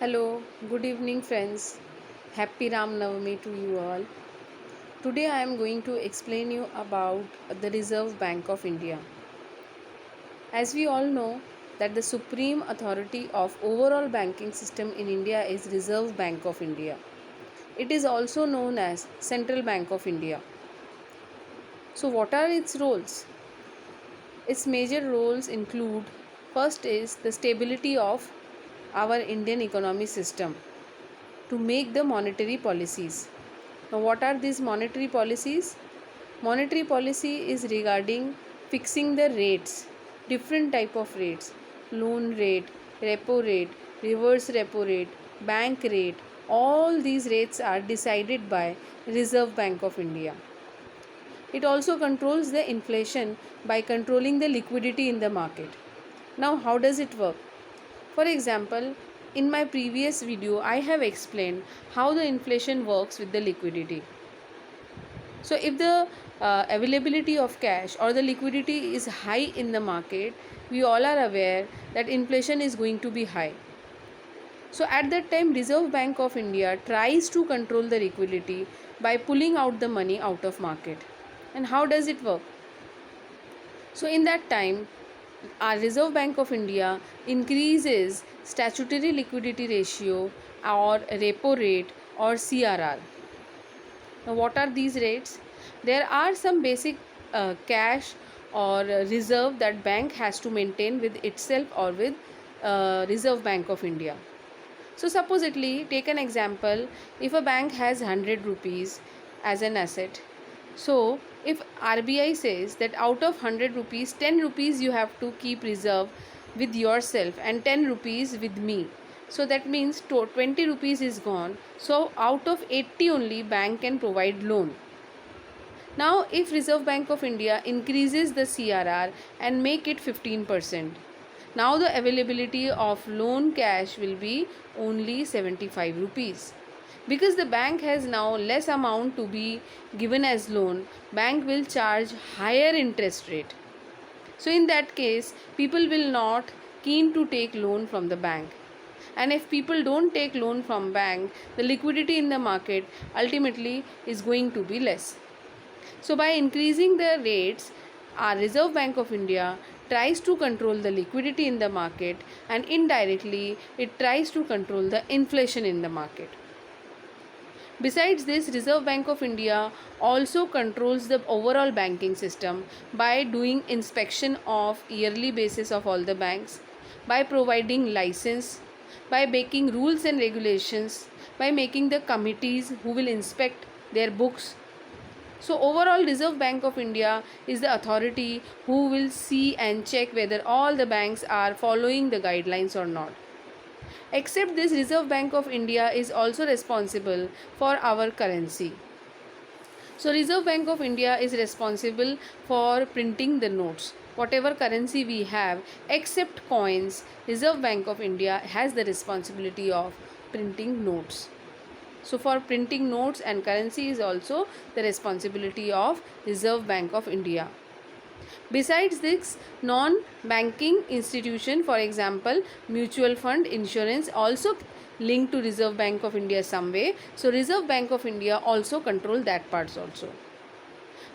Hello, good evening, friends. Happy Ram Navami to you all. Today I am going to explain you about the Reserve Bank of India. As we all know that the supreme authority of overall banking system in India is Reserve Bank of India. It is also known as Central Bank of India. So what are its roles? Its major roles include: first is the stability of our Indian economy system, to make the monetary policies. Now, what are these monetary policies? Monetary policy is regarding fixing the rates, different type of rates: loan rate, repo rate, reverse repo rate, bank rate. All these rates are decided by Reserve Bank of India. It also controls the inflation by controlling the liquidity in the market. Now, how does it work? For example, in my previous video, I have explained how the inflation works with the liquidity. So, if the availability of cash or the liquidity is high in the market, we all are aware that inflation is going to be high. So, at that time, Reserve Bank of India tries to control the liquidity by pulling out the money out of market. And how does it work? So, in that time, our Reserve Bank of India increases statutory liquidity ratio or repo rate or CRR. Now, what are these rates? There are some basic cash or reserve that bank has to maintain with itself or with Reserve Bank of India. So supposedly, take an example: if a bank has 100 rupees as an asset, so if RBI says that out of 100 rupees, 10 rupees you have to keep reserve with yourself and 10 rupees with me, so that means 20 rupees is gone. So out of 80 only bank can provide loan. Now if Reserve Bank of India increases the CRR and make it 15%, now the availability of loan cash will be only 75 rupees. Because the bank has now less amount to be given as loan, bank will charge higher interest rate. So in that case, people will not keen to take loan from the bank. And if people don't take loan from bank, the liquidity in the market ultimately is going to be less. So by increasing the rates, our Reserve Bank of India tries to control the liquidity in the market, and indirectly it tries to control the inflation in the market. Besides this, Reserve Bank of India also controls the overall banking system by doing inspection of yearly basis of all the banks, by providing license, by making rules and regulations, by making the committees who will inspect their books. So overall, Reserve Bank of India is the authority who will see and check whether all the banks are following the guidelines or not. Except this, Reserve Bank of India is also responsible for our currency. So Reserve Bank of India is responsible for printing the notes. Whatever currency we have, except coins, Reserve Bank of India has the responsibility of printing notes. So for printing notes and currency is also the responsibility of Reserve Bank of India. Besides this, non-banking institution, for example, mutual fund, insurance, also linked to Reserve Bank of India some way. So Reserve Bank of India also control that parts also.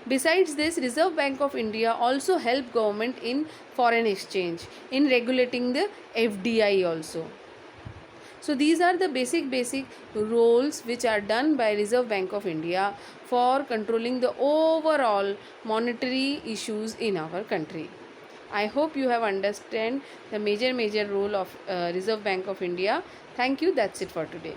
Besides this, Reserve Bank of India also help government in foreign exchange, in regulating the FDI also. So these are the basic roles which are done by Reserve Bank of India for controlling the overall monetary issues in our country. I hope you have understand the major role of Reserve Bank of India. Thank you. That's it for today.